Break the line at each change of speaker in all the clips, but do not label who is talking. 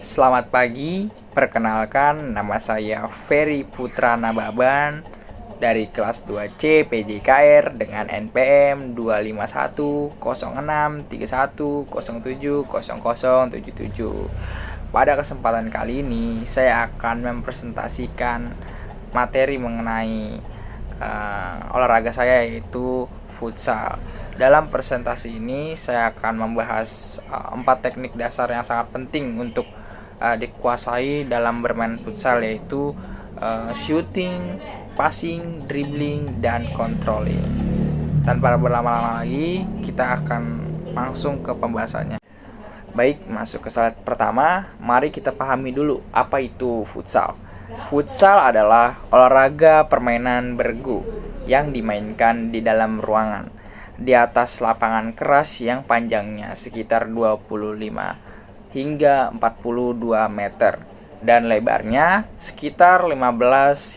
Selamat pagi, perkenalkan nama saya Ferry Putra Nababan dari kelas 2C PJKR dengan NPM 2510631070077. Pada kesempatan kali ini saya akan mempresentasikan materi mengenai olahraga saya, yaitu futsal. Dalam presentasi ini saya akan membahas 4 teknik dasar yang sangat penting untuk dikuasai dalam bermain futsal, yaitu shooting, passing, dribbling, dan controlling. Tanpa berlama-lama lagi, kita akan langsung ke pembahasannya. Baik, masuk ke slide pertama. Mari kita pahami dulu apa itu futsal. Futsal adalah olahraga permainan bergu yang dimainkan di dalam ruangan di atas lapangan keras yang panjangnya sekitar 25 hingga 42 meter dan lebarnya sekitar 15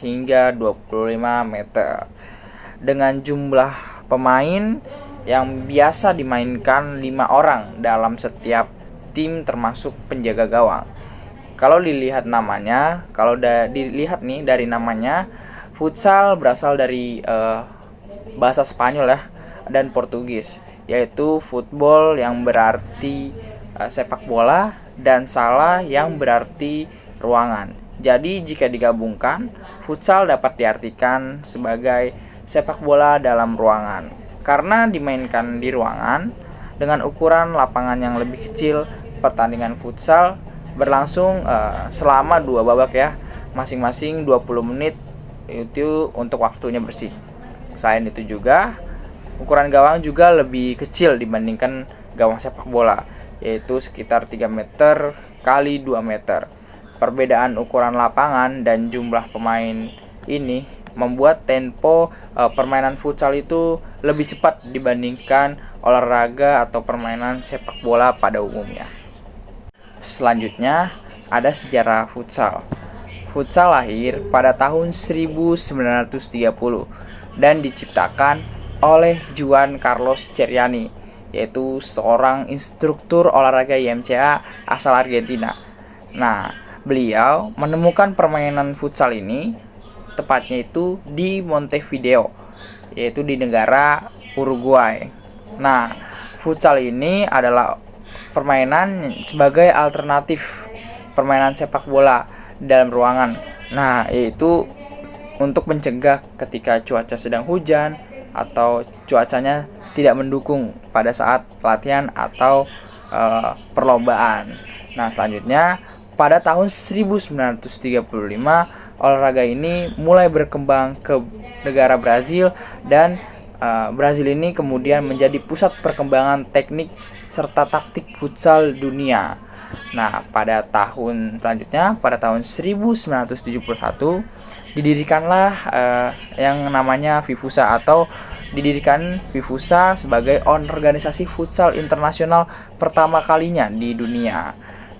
hingga 25 meter dengan jumlah pemain yang biasa dimainkan 5 orang dalam setiap tim termasuk penjaga gawang. Kalau dilihat namanya, dilihat nih dari namanya, futsal berasal dari bahasa Spanyol ya dan Portugis, yaitu football yang berarti sepak bola dan sala yang berarti ruangan. Jadi jika digabungkan, futsal dapat diartikan sebagai sepak bola dalam ruangan. Karena dimainkan di ruangan dengan ukuran lapangan yang lebih kecil, pertandingan futsal berlangsung selama 2 babak ya, masing-masing 20 menit itu untuk waktunya bersih. Selain itu juga ukuran gawang juga lebih kecil dibandingkan gawang sepak bola, yaitu sekitar 3 meter kali 2 meter. Perbedaan ukuran lapangan dan jumlah pemain ini membuat tempo permainan futsal itu lebih cepat dibandingkan olahraga atau permainan sepak bola pada umumnya. Selanjutnya ada sejarah futsal. Futsal lahir pada tahun 1930 dan diciptakan oleh Juan Carlos Ceriani, yaitu seorang instruktur olahraga IMCA asal Argentina. Nah, beliau menemukan permainan futsal ini tepatnya itu di Montevideo, yaitu di negara Uruguay. Nah, futsal ini adalah permainan sebagai alternatif permainan sepak bola dalam ruangan. Nah, yaitu untuk mencegah ketika cuaca sedang hujan atau cuacanya tidak mendukung pada saat latihan atau perlombaan. Nah, selanjutnya pada tahun 1935 olahraga ini mulai berkembang ke negara Brazil dan Brazil ini kemudian menjadi pusat perkembangan teknik serta taktik futsal dunia. Nah, pada tahun selanjutnya, pada tahun 1971 didirikanlah yang namanya FIFUSA, atau didirikan FIFUSA sebagai organisasi futsal internasional pertama kalinya di dunia.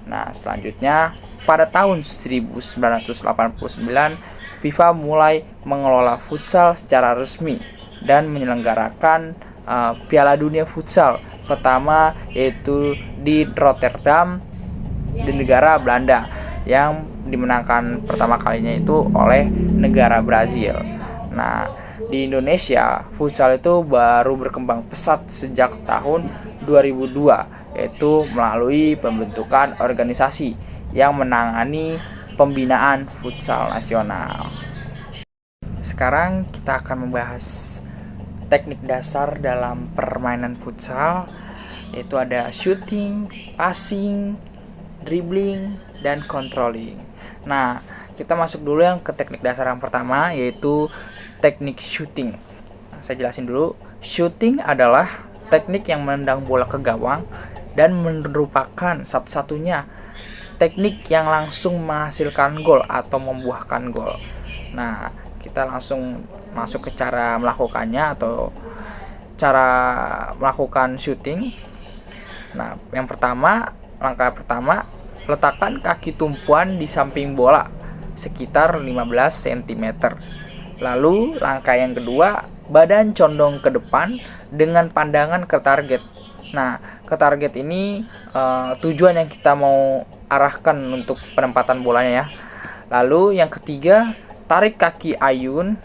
Nah, selanjutnya pada tahun 1989 FIFA mulai mengelola futsal secara resmi dan menyelenggarakan Piala Dunia Futsal pertama, yaitu di Rotterdam di negara Belanda, yang dimenangkan pertama kalinya itu oleh negara Brazil. Nah, di Indonesia futsal itu baru berkembang pesat sejak tahun 2002, yaitu melalui pembentukan organisasi yang menangani pembinaan futsal nasional. Sekarang kita akan membahas teknik dasar dalam permainan futsal, yaitu ada shooting, passing, dribbling, dan controlling. Nah, kita masuk dulu yang ke teknik dasar yang pertama, yaitu teknik shooting. Nah, saya jelasin dulu. Shooting adalah teknik yang menendang bola ke gawang dan merupakan satu-satunya teknik yang langsung menghasilkan gol atau membuahkan gol. Nah, kita langsung masuk ke cara melakukannya atau cara melakukan shooting. Nah, langkah pertama, letakkan kaki tumpuan di samping bola sekitar 15 cm. Lalu, langkah yang kedua, badan condong ke depan dengan pandangan ke target. Nah, ke target ini tujuan yang kita mau arahkan untuk penempatan bolanya ya. Lalu yang ketiga, tarik kaki ayun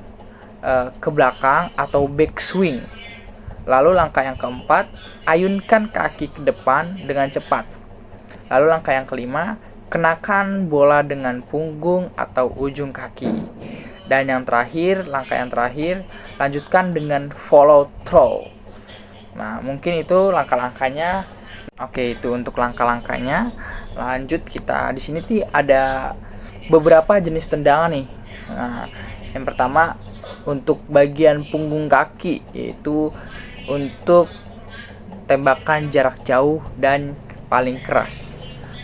ke belakang atau back swing. Lalu langkah yang keempat, ayunkan kaki ke depan dengan cepat. Lalu langkah yang kelima, kenakan bola dengan punggung atau ujung kaki. Dan yang terakhir, langkah yang terakhir, lanjutkan dengan follow through. Nah, mungkin itu langkah-langkahnya. Oke, itu untuk langkah-langkahnya. Lanjut, kita di sini ada beberapa jenis tendangan nih. Nah, yang pertama untuk bagian punggung kaki, yaitu untuk tembakan jarak jauh dan paling keras.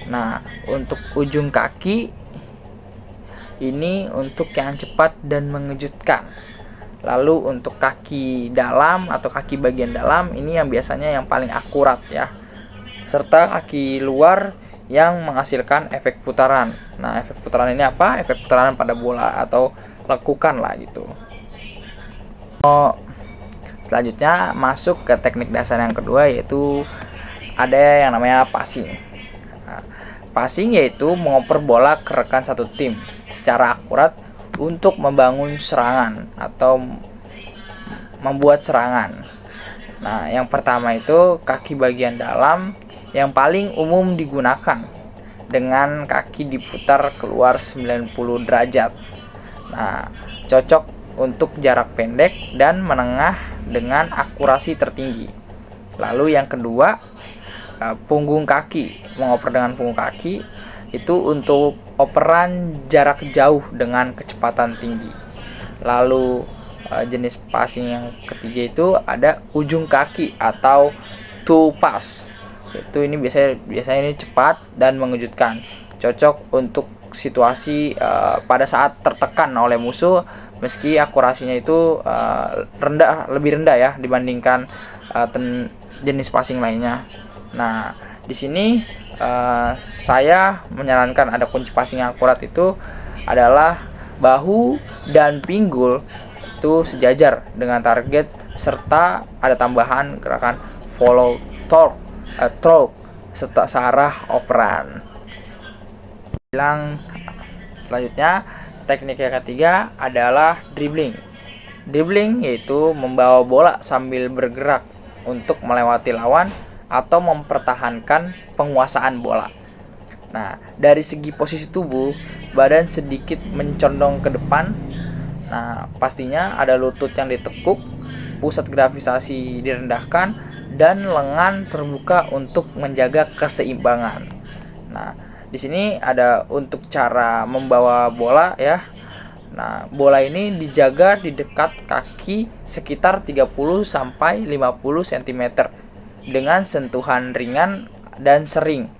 Nah, untuk ujung kaki ini untuk yang cepat dan mengejutkan. Lalu untuk kaki dalam atau kaki bagian dalam ini yang biasanya yang paling akurat ya. Serta kaki luar yang menghasilkan efek putaran. Nah, efek putaran ini apa? Efek putaran pada bola atau lekukan lah gitu. Selanjutnya masuk ke teknik dasar yang kedua, yaitu ada yang namanya passing. Passing yaitu mengoper bola ke rekan satu tim secara akurat untuk membangun serangan atau membuat serangan. Nah, yang pertama itu kaki bagian dalam yang paling umum digunakan dengan kaki diputar keluar 90 derajat. Nah, cocok untuk jarak pendek dan menengah dengan akurasi tertinggi. Lalu yang kedua, punggung kaki, mengoper dengan punggung kaki itu untuk operan jarak jauh dengan kecepatan tinggi. Lalu jenis passing yang ketiga itu ada ujung kaki atau toe pass. Itu ini biasanya ini cepat dan mengejutkan, cocok untuk situasi pada saat tertekan oleh musuh, meski akurasinya itu lebih rendah ya dibandingkan jenis passing lainnya. Nah, di sini saya menyarankan ada kunci passing yang akurat itu adalah bahu dan pinggul itu sejajar dengan target serta ada tambahan gerakan follow through serta searah operan. Selanjutnya teknik yang ketiga adalah dribbling. Dribbling yaitu membawa bola sambil bergerak untuk melewati lawan atau mempertahankan penguasaan bola. Nah, dari segi posisi tubuh, badan sedikit mencondong ke depan. Nah, pastinya ada lutut yang ditekuk, pusat gravitasi direndahkan, dan lengan terbuka untuk menjaga keseimbangan. Nah, di sini ada untuk cara membawa bola ya. Nah, bola ini dijaga di dekat kaki sekitar 30 sampai 50 cm dengan sentuhan ringan dan sering.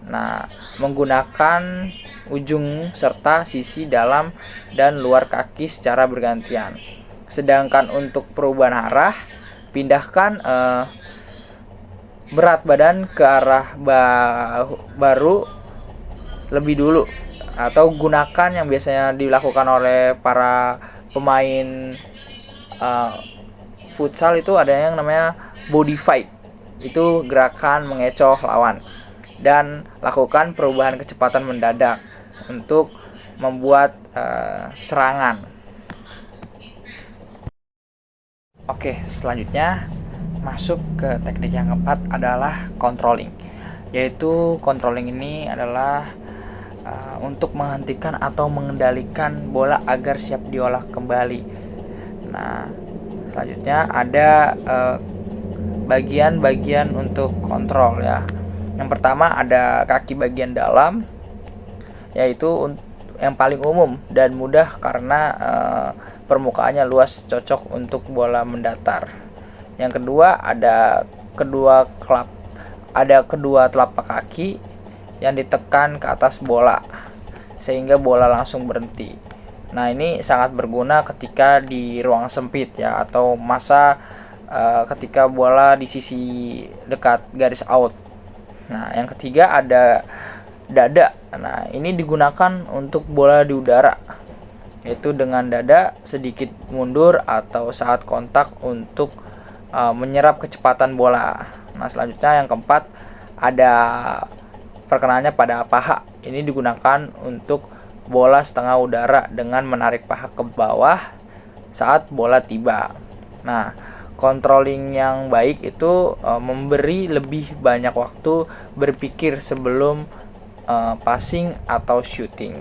Nah, menggunakan ujung serta sisi dalam dan luar kaki secara bergantian. Sedangkan untuk perubahan arah, pindahkan berat badan ke arah baru lebih dulu, atau gunakan yang biasanya dilakukan oleh para pemain futsal itu ada yang namanya body fight. Itu gerakan mengecoh lawan dan lakukan perubahan kecepatan mendadak untuk membuat serangan. Oke, selanjutnya masuk ke teknik yang keempat adalah controlling. Yaitu controlling ini adalah untuk menghentikan atau mengendalikan bola agar siap diolah kembali. Nah, selanjutnya ada bagian-bagian untuk kontrol ya. Yang pertama ada kaki bagian dalam, yaitu yang paling umum dan mudah karena permukaannya luas, cocok untuk bola mendatar. Yang kedua ada kedua telapak kaki yang ditekan ke atas bola sehingga bola langsung berhenti. Nah, ini sangat berguna ketika di ruang sempit ya, atau ketika bola di sisi dekat garis out. Nah, yang ketiga ada dada. Nah, ini digunakan untuk bola di udara, yaitu dengan dada sedikit mundur atau saat kontak untuk menyerap kecepatan bola. Nah, selanjutnya yang keempat ada perkenalannya pada paha. Ini digunakan untuk bola setengah udara dengan menarik paha ke bawah saat bola tiba. Nah, controlling yang baik itu memberi lebih banyak waktu berpikir sebelum passing atau shooting.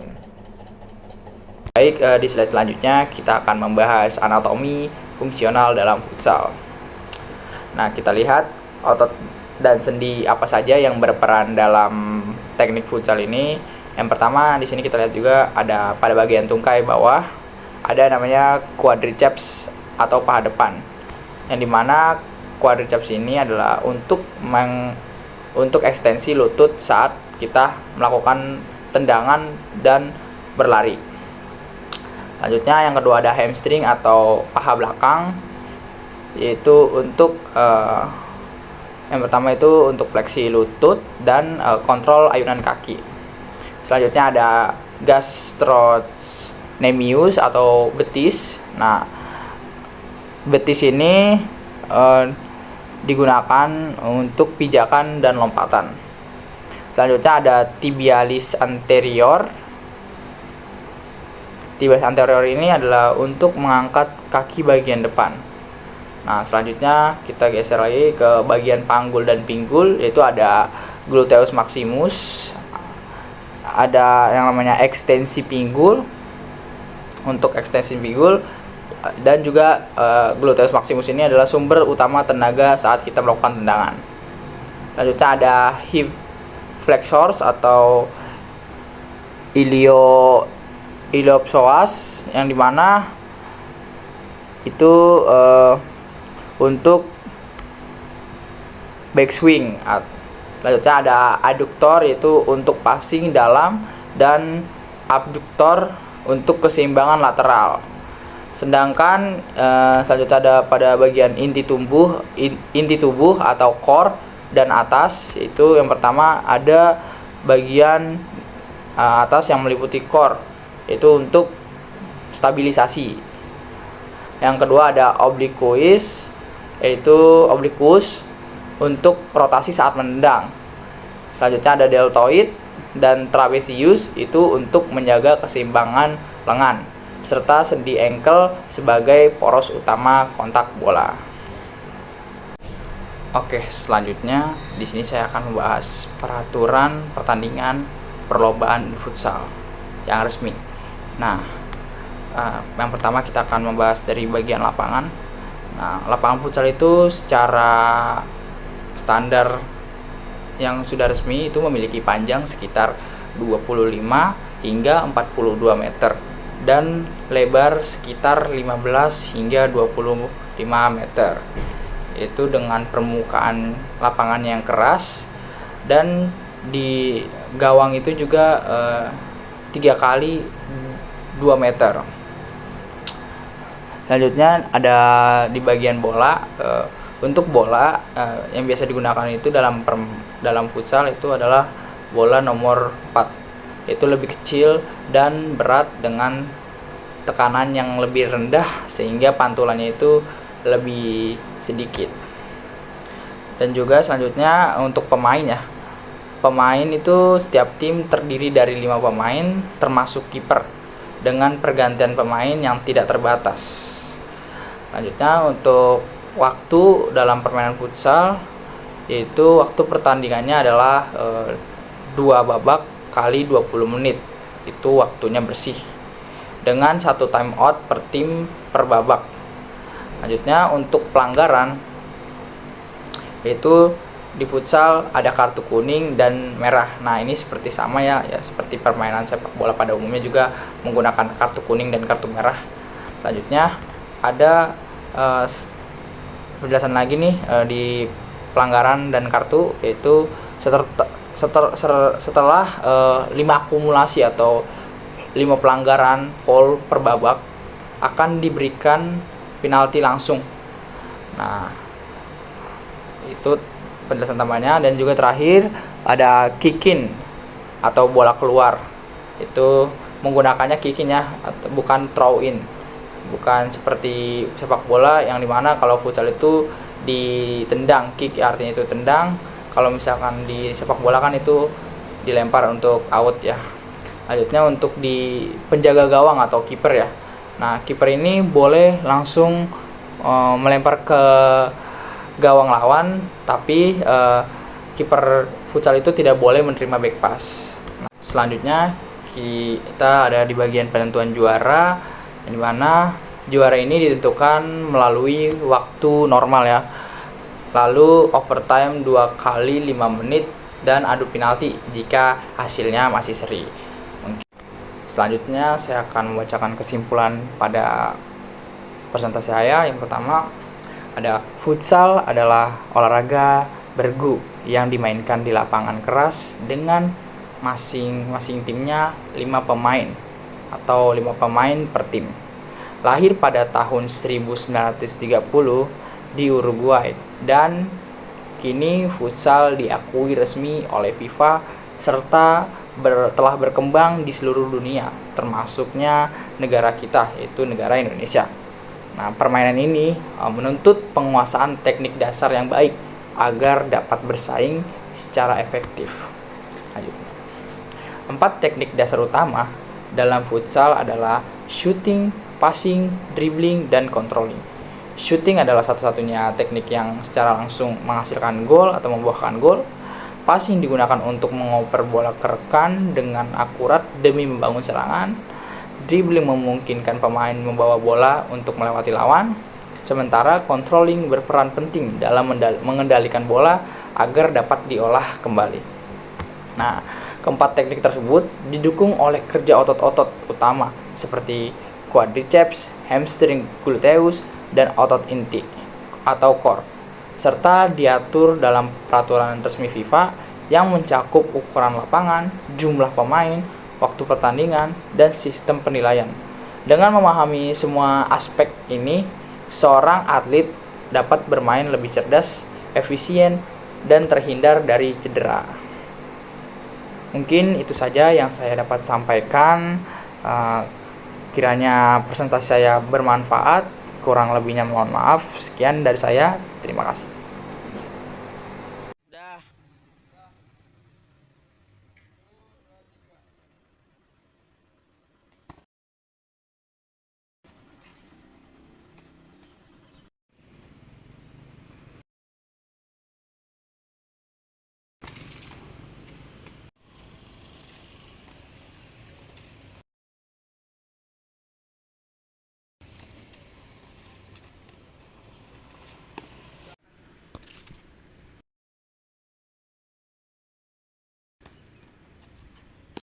Baik, di slide selanjutnya kita akan membahas anatomi fungsional dalam futsal. Nah, kita lihat otot dan sendi apa saja yang berperan dalam teknik futsal ini. Yang pertama di sini kita lihat juga ada pada bagian tungkai bawah ada namanya quadriceps atau paha depan. Yang dimana quadriceps ini adalah untuk ekstensi lutut saat kita melakukan tendangan dan berlari. Selanjutnya yang kedua ada hamstring atau paha belakang, yaitu untuk yang pertama itu untuk fleksi lutut dan kontrol ayunan kaki. Selanjutnya ada gastrocnemius atau betis. Nah, betis ini digunakan untuk pijakan dan lompatan. Selanjutnya ada tibialis anterior. Tibialis anterior ini adalah untuk mengangkat kaki bagian depan. Nah, selanjutnya kita geser lagi ke bagian panggul dan pinggul, yaitu ada gluteus maximus, ada yang namanya ekstensi pinggul untuk ekstensi pinggul, dan juga gluteus maximus ini adalah sumber utama tenaga saat kita melakukan tendangan. Selanjutnya ada hip flexors atau iliopsoas, yang dimana itu untuk backswing. Selanjutnya ada aduktor, yaitu untuk passing dalam, dan abduktor untuk keseimbangan lateral. Sedangkan selanjutnya ada pada bagian inti tubuh atau core dan atas, yaitu yang pertama ada bagian atas yang meliputi core, yaitu untuk stabilisasi. Yang kedua ada obliquus, yaitu untuk rotasi saat menendang. Selanjutnya ada deltoid dan trapezius, itu untuk menjaga keseimbangan lengan, serta sendi ankle sebagai poros utama kontak bola. Oke, selanjutnya di sini saya akan membahas peraturan pertandingan perlombaan futsal yang resmi. Nah, yang pertama kita akan membahas dari bagian lapangan. Nah, lapangan futsal itu secara standar yang sudah resmi itu memiliki panjang sekitar 25 hingga 42 meter dan lebar sekitar 15 hingga 25 meter. Itu dengan permukaan lapangan yang keras, dan di gawang itu juga 3 kali 2 meter. Selanjutnya ada di bagian bola. Untuk bola yang biasa digunakan itu dalam futsal itu adalah bola nomor 4. Itu lebih kecil dan berat dengan tekanan yang lebih rendah, sehingga pantulannya itu lebih sedikit. Dan juga selanjutnya untuk pemain ya. Pemain itu setiap tim terdiri dari 5 pemain termasuk kiper, dengan pergantian pemain yang tidak terbatas. Selanjutnya untuk waktu dalam permainan futsal, yaitu waktu pertandingannya adalah 2 babak kali 20 menit. Itu waktunya bersih, dengan 1 time out per tim per babak. Selanjutnya untuk pelanggaran, yaitu di futsal ada kartu kuning dan merah. Nah, ini seperti sama ya seperti permainan sepak bola pada umumnya juga menggunakan kartu kuning dan kartu merah. Selanjutnya ada penjelasan lagi nih di pelanggaran dan kartu, yaitu setelah 5 akumulasi atau 5 pelanggaran foul per babak akan diberikan penalti langsung. Nah, itu penjelasan tambahnya. Dan juga terakhir ada kick in atau bola keluar. Itu menggunakannya kick in ya, bukan throw in. Bukan seperti sepak bola yang dimana kalau futsal itu ditendang, kick artinya itu tendang. Kalau misalkan di sepak bola kan itu dilempar untuk out ya. Selanjutnya untuk di penjaga gawang atau kiper ya. Nah, kiper ini boleh langsung melempar ke gawang lawan, tapi kiper futsal itu tidak boleh menerima back pass. Nah, selanjutnya kita ada di bagian penentuan juara, di mana juara ini ditentukan melalui waktu normal ya. Lalu overtime 2 kali 5 menit dan adu penalti jika hasilnya masih seri. Selanjutnya saya akan membacakan kesimpulan pada presentasi saya. Yang pertama, ada futsal adalah olahraga bergu yang dimainkan di lapangan keras dengan masing-masing timnya 5 pemain atau 5 pemain per tim. Lahir pada tahun 1930 di Uruguay dan kini futsal diakui resmi oleh FIFA serta telah berkembang di seluruh dunia, termasuknya negara kita, yaitu negara Indonesia. Nah, permainan ini menuntut penguasaan teknik dasar yang baik agar dapat bersaing secara efektif. Lanjut. 4 teknik dasar utama dalam futsal adalah shooting, passing, dribbling, dan controlling. Shooting adalah satu-satunya teknik yang secara langsung menghasilkan gol atau membuahkan gol. Passing digunakan untuk mengoper bola ke rekan dengan akurat demi membangun serangan. Dribbling memungkinkan pemain membawa bola untuk melewati lawan. Sementara controlling berperan penting dalam mengendalikan bola agar dapat diolah kembali. Nah, keempat teknik tersebut didukung oleh kerja otot-otot utama seperti quadriceps, hamstring gluteus, dan otot inti atau core, serta diatur dalam peraturan resmi FIFA yang mencakup ukuran lapangan, jumlah pemain, waktu pertandingan, dan sistem penilaian. Dengan memahami semua aspek ini, seorang atlet dapat bermain lebih cerdas, efisien, dan terhindar dari cedera. Mungkin itu saja yang saya dapat sampaikan. Kiranya presentasi saya bermanfaat. Kurang lebihnya mohon maaf. Sekian dari saya. Terima kasih.